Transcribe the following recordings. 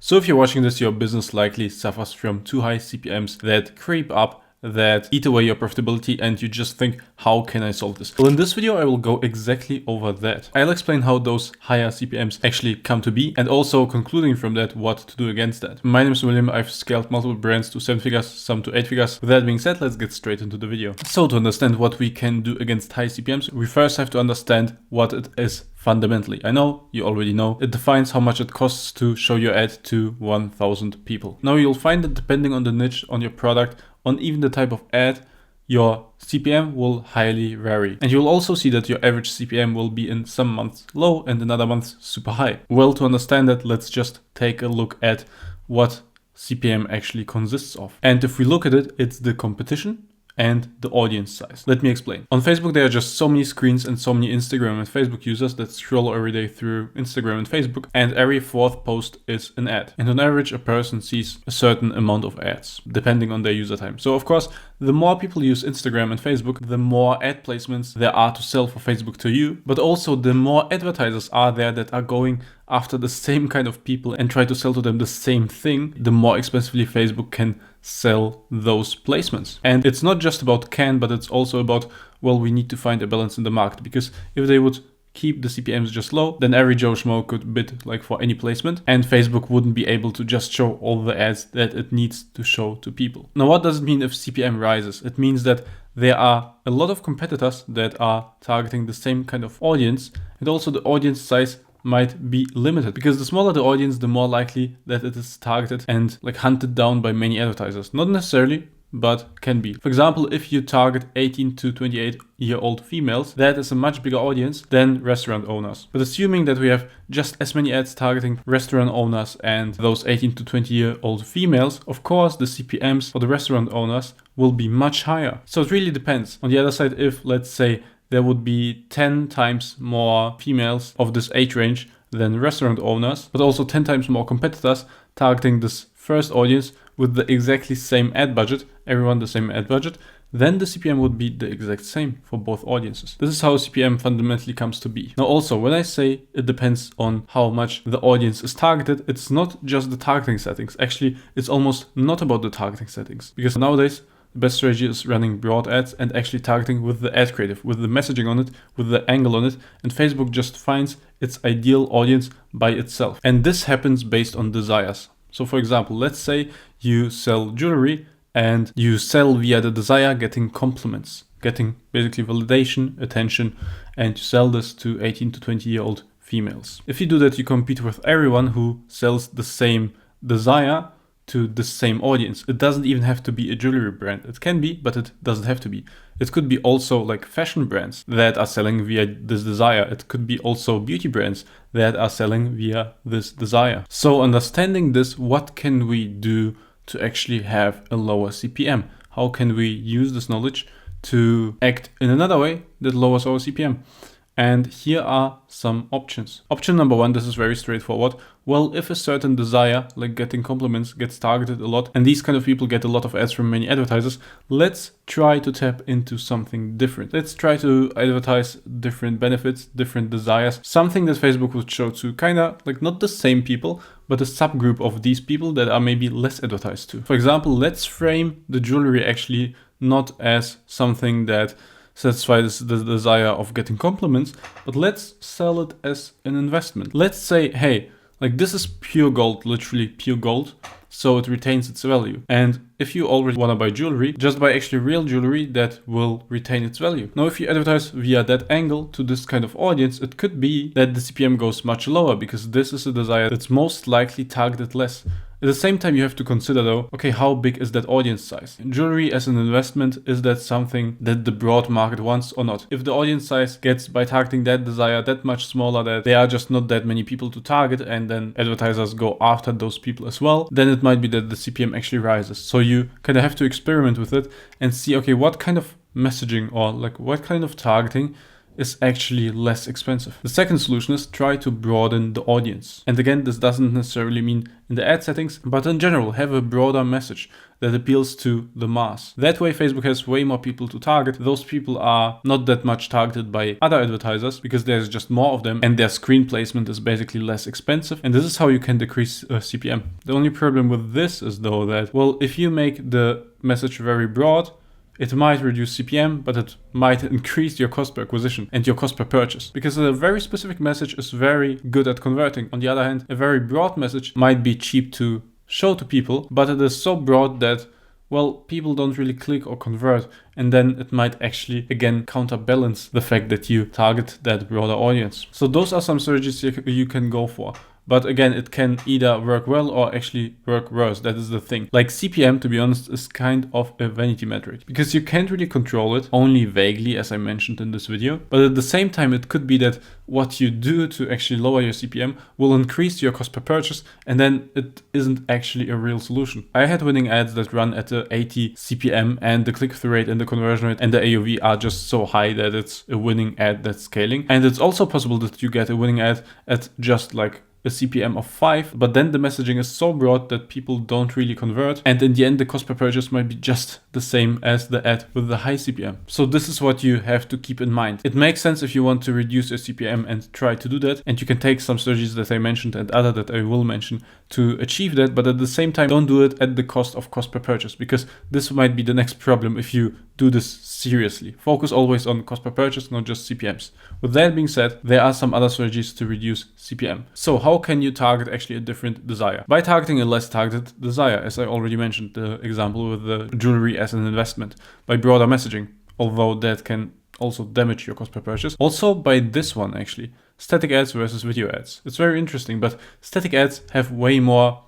So if you're watching this, your business likely suffers from too high CPMs that creep up, that eat away your profitability, and you just think, how can I solve this? Well, in this video, I will go exactly over that. I'll explain how those higher CPMs actually come to be, and also concluding from that, what to do against that. My name is William. I've scaled multiple brands to 7 figures, some to 8 figures. With that being said, let's get straight into the video. So to understand what we can do against high CPMs, we first have to understand what it is fundamentally. I know you already know. It defines how much it costs to show your ad to 1,000 people. Now you'll find that depending on the niche, on your product, on even the type of ad, your CPM will highly vary. And you'll also see that your average CPM will be in some months low and in other months super high. Well, to understand that, let's just take a look at what CPM actually consists of. And if we look at it, it's the competition and the audience size. Let me explain. On Facebook, there are just so many screens and so many Instagram and Facebook users that scroll every day through Instagram and Facebook, and every fourth post is an ad. And on average, a person sees a certain amount of ads, depending on their user time. So of course, the more people use Instagram and Facebook, the more ad placements there are to sell for Facebook to you, but also the more advertisers are there that are going after the same kind of people and try to sell to them the same thing, the more expensively Facebook can sell those placements. And it's not just about can, but it's also about, well, we need to find a balance in the market, because if they would keep the CPMs just low, then every Joe Schmo could bid like for any placement, and Facebook wouldn't be able to just show all the ads that it needs to show to people. Now, what does it mean if CPM rises? It means that there are a lot of competitors that are targeting the same kind of audience, and also the audience size might be limited, because the smaller the audience, the more likely that it is targeted and like hunted down by many advertisers. Not necessarily, but can be. For example, if you target 18 to 28-year-old females, that is a much bigger audience than restaurant owners. But assuming that we have just as many ads targeting restaurant owners and those 18 to 20-year-old females, of course, the CPMs for the restaurant owners will be much higher. So it really depends. On the other side, if let's say there would be 10 times more females of this age range than restaurant owners, but also 10 times more competitors targeting this first audience with the exactly same ad budget, everyone the same ad budget, then the CPM would be the exact same for both audiences. This is how CPM fundamentally comes to be. Now also, when I say it depends on how much the audience is targeted, it's not just the targeting settings. Actually, it's almost not about the targeting settings, because nowadays, the best strategy is running broad ads and actually targeting with the ad creative, with the messaging on it, with the angle on it, and Facebook just finds its ideal audience by itself. And this happens based on desires. So for example, let's say you sell jewelry and you sell via the desire, getting compliments, getting basically validation, attention, and you sell this to 18 to 20-year-old females. If you do that, you compete with everyone who sells the same desire to the same audience. It doesn't even have to be a jewelry brand. It can be, but it doesn't have to be. It could be also like fashion brands that are selling via this desire. It could be also beauty brands that are selling via this desire. So understanding this, what can we do to actually have a lower CPM? How can we use this knowledge to act in another way that lowers our CPM? And here are some options. Option number one, this is very straightforward. Well, if a certain desire, like getting compliments, gets targeted a lot, and these kind of people get a lot of ads from many advertisers, let's try to tap into something different. Let's try to advertise different benefits, different desires, something that Facebook would show to kind of like not the same people, but a subgroup of these people that are maybe less advertised to. For example, let's frame the jewelry actually not as something that satisfies the desire of getting compliments, but let's sell it as an investment. Let's say, hey, like this is pure gold, literally pure gold, so it retains its value. And if you already want to buy jewelry, just buy actually real jewelry that will retain its value. Now, if you advertise via that angle to this kind of audience, it could be that the CPM goes much lower, because this is a desire that's most likely targeted less. At the same time, you have to consider though, okay, how big is that audience size? Jewelry as an investment, is that something that the broad market wants or not? If the audience size gets, by targeting that desire, that much smaller, that there are just not that many people to target, and then advertisers go after those people as well, then it might be that the CPM actually rises. So you kind of have to experiment with it and see, okay, what kind of messaging or like what kind of targeting is actually less expensive. The second solution is try to broaden the audience. And again, this doesn't necessarily mean in the ad settings, but in general, have a broader message that appeals to the mass. That way, Facebook has way more people to target. Those people are not that much targeted by other advertisers because there's just more of them and their screen placement is basically less expensive. And this is how you can decrease CPM. The only problem with this is though that, well, if you make the message very broad, it might reduce CPM, but it might increase your cost per acquisition and your cost per purchase. Because a very specific message is very good at converting. On the other hand, a very broad message might be cheap to show to people, but it is so broad that, well, people don't really click or convert. And then it might actually, again, counterbalance the fact that you target that broader audience. So those are some strategies you can go for. But again, it can either work well or actually work worse. That is the thing. Like CPM, to be honest, is kind of a vanity metric because you can't really control it, only vaguely, as I mentioned in this video. But at the same time, it could be that what you do to actually lower your CPM will increase your cost per purchase, and then it isn't actually a real solution. I had winning ads that run at a 80 CPM and the click-through rate and the conversion rate and the AOV are just so high that it's a winning ad that's scaling. And it's also possible that you get a winning ad at just like a CPM of 5, but then the messaging is so broad that people don't really convert, and in the end the cost per purchase might be just the same as the ad with the high CPM. So this is what you have to keep in mind. It makes sense if you want to reduce your CPM and try to do that, and you can take some strategies that I mentioned and other that I will mention to achieve that, but at the same time don't do it at the cost of cost per purchase, because this might be the next problem if you do this seriously. Focus always on cost per purchase, not just CPMs. With that being said, there are some other strategies to reduce CPM. So how can you target actually a different desire? By targeting a less targeted desire, as I already mentioned, the example with the jewelry as an investment, by broader messaging, although that can also damage your cost per purchase. Also by this one actually, static ads versus video ads. It's very interesting, but static ads have way more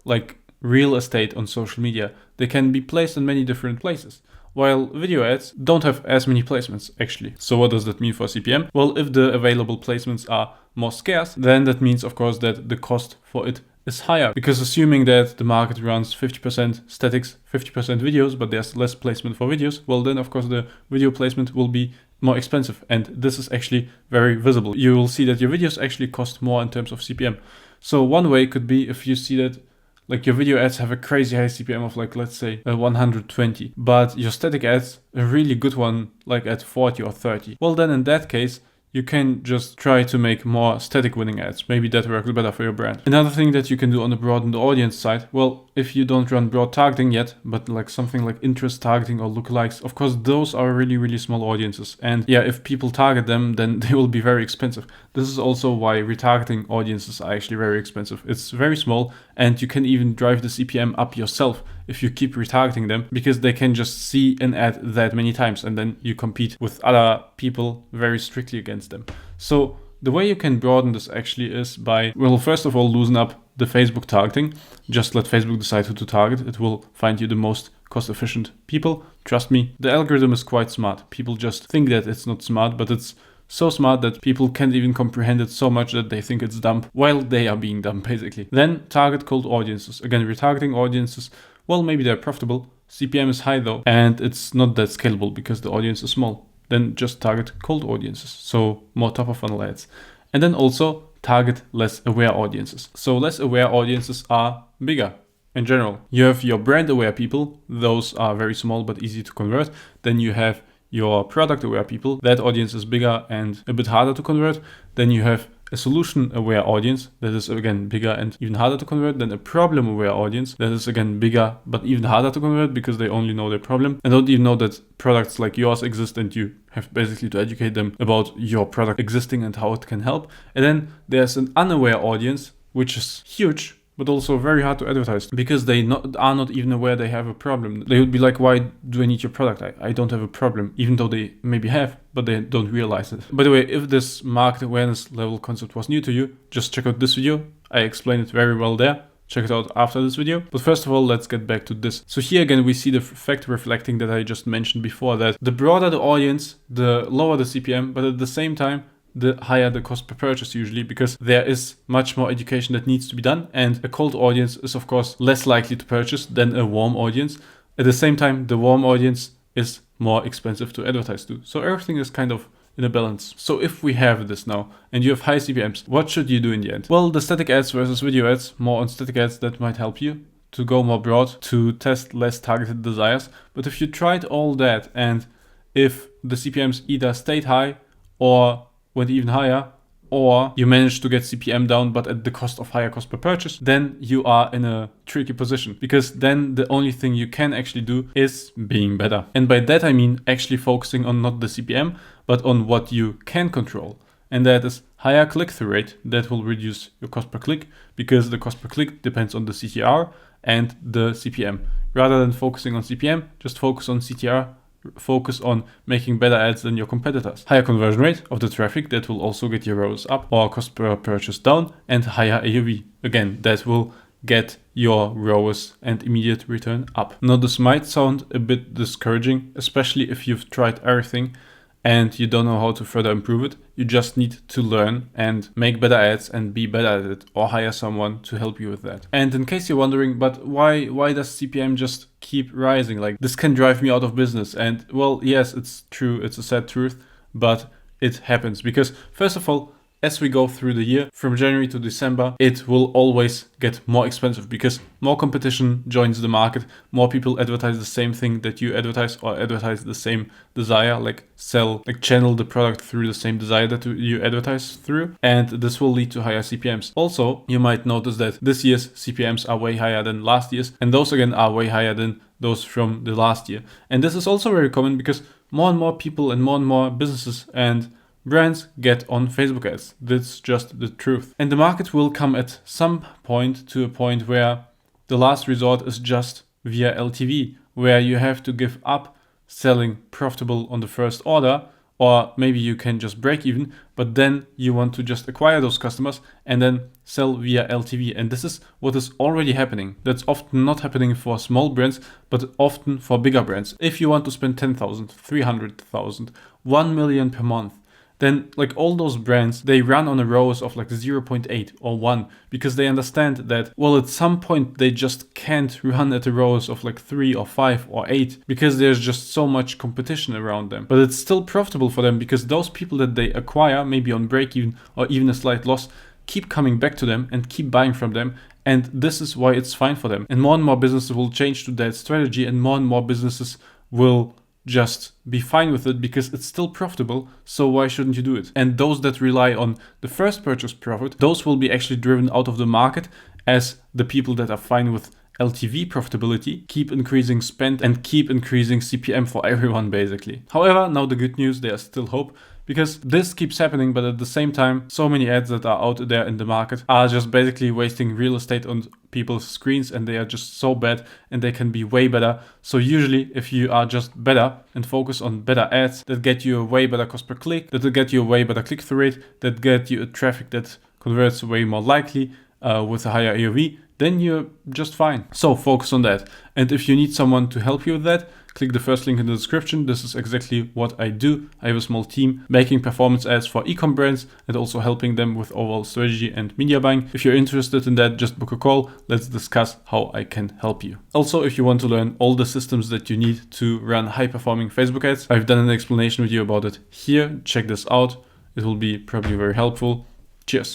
like real estate on social media. They can be placed in many different places, while video ads don't have as many placements actually. So what does that mean for CPM? Well, if the available placements are more scarce, then that means of course that the cost for it is higher, because assuming that the market runs 50% statics, 50% videos, but there's less placement for videos, well then of course the video placement will be more expensive, and this is actually very visible. You will see that your videos actually cost more in terms of CPM. So one way could be if you see that like your video ads have a crazy high CPM of like, let's say 120, but your static ads, a really good one, like at 40 or 30. Well, then in that case, you can just try to make more static winning ads. Maybe that works better for your brand. Another thing that you can do on the broadened audience side, well, if you don't run broad targeting yet, but like something like interest targeting or lookalikes, of course, those are really, really small audiences. And yeah, if people target them, then they will be very expensive. This is also why retargeting audiences are actually very expensive. It's very small, and you can even drive the CPM up yourself if you keep retargeting them, because they can just see an ad that many times, and then you compete with other people very strictly against them. So the way you can broaden this actually is by, well, first of all, loosen up the Facebook targeting. Just let Facebook decide who to target. It will find you the most cost efficient people. Trust me, the algorithm is quite smart. People just think that it's not smart, but it's so smart that people can't even comprehend it so much that they think it's dumb while they are being dumb, basically. Then target cold audiences. Again, retargeting audiences, well, maybe they're profitable. CPM is high though, and it's not that scalable because the audience is small. Then just target cold audiences, so more top of funnel ads. And then also target less aware audiences. So less aware audiences are bigger in general. You have your brand aware people, those are very small but easy to convert. Then you have your product aware people, that audience is bigger and a bit harder to convert. Then you have a solution aware audience that is again bigger and even harder to convert. Then a problem aware audience that is again bigger but even harder to convert because they only know their problem and don't even know that products like yours exist, and you have basically to educate them about your product existing and how it can help. And then there's an unaware audience, which is huge but also very hard to advertise because they are not even aware they have a problem. They would be like, why do I need your product? I don't have a problem, even though they maybe have, but they don't realize it. By the way, if this market awareness level concept was new to you, just check out this video. I explain it very well there. Check it out after this video. But first of all, let's get back to this. So here again, we see the fact reflecting that I just mentioned before, that the broader the audience, the lower the CPM, but at the same time, the higher the cost per purchase usually, because there is much more education that needs to be done, and a cold audience is of course less likely to purchase than a warm audience. At the same time, the warm audience is more expensive to advertise to. So everything is kind of in a balance. So if we have this now and you have high CPMs, what should you do in the end? Well, the static ads versus video ads, more on static ads, that might help you to go more broad, to test less targeted desires. But if you tried all that and if the CPMs either stayed high or went even higher, or you managed to get CPM down but at the cost of higher cost per purchase, then you are in a tricky position, because then the only thing you can actually do is being better. And by that I mean actually focusing on not the CPM, but on what you can control. And that is higher click-through rate. That will reduce your cost per click, because the cost per click depends on the CTR and the CPM. Rather than focusing on CPM, just focus on CTR. Focus on making better ads than your competitors. Higher conversion rate of the traffic, that will also get your ROAS up or cost per purchase down, and higher AOV. Again, that will get your ROAS and immediate return up. Now this might sound a bit discouraging, especially if you've tried everything and you don't know how to further improve it. You just need to learn and make better ads and be better at it, or hire someone to help you with that. And in case you're wondering, but why does CPM just keep rising? Like, this can drive me out of business. And well, yes, it's true. It's a sad truth, but it happens because, first of all, as we go through the year, from January to December, it will always get more expensive because more competition joins the market. More people advertise the same thing that you advertise, or advertise the same desire, channel the product through the same desire that you advertise through. And this will lead to higher CPMs. Also, you might notice that this year's CPMs are way higher than last year's. And those again are way higher than those from the last year. And this is also very common because more and more people and more businesses and brands get on Facebook ads. That's just the truth. And the market will come at some point to a point where the last resort is just via LTV, where you have to give up selling profitable on the first order, or maybe you can just break even, but then you want to just acquire those customers and then sell via LTV. And this is what is already happening. That's often not happening for small brands, but often for bigger brands. If you want to spend 10,000, 300,000, 1 million per month, then like all those brands, they run on a ROAS of like 0.8 or 1, because they understand that, well, at some point they just can't run at a ROAS of like 3 or 5 or 8 because there's just so much competition around them. But it's still profitable for them because those people that they acquire, maybe on break even or even a slight loss, keep coming back to them and keep buying from them. And this is why it's fine for them. And more businesses will change to that strategy, and more businesses will just be fine with it because it's still profitable. So why shouldn't you do it? And those that rely on the first purchase profit, those will be actually driven out of the market, as the people that are fine with LTV profitability keep increasing spend and keep increasing CPM for everyone basically. However, now the good news, there's still hope, because this keeps happening, but at the same time, so many ads that are out there in the market are just basically wasting real estate on people's screens, and they are just so bad, and they can be way better. So usually if you are just better and focus on better ads that get you a way better cost per click, that will get you a way better click-through rate, that get you a traffic that converts way more likely with a higher AOV, then you're just fine. So focus on that. And if you need someone to help you with that, click the first link in the description. This is exactly what I do. I have a small team making performance ads for e-com brands and also helping them with overall strategy and media buying. If you're interested in that, just book a call. Let's discuss how I can help you. Also, if you want to learn all the systems that you need to run high-performing Facebook ads, I've done an explanation video about it here. Check this out. It will be probably very helpful. Cheers.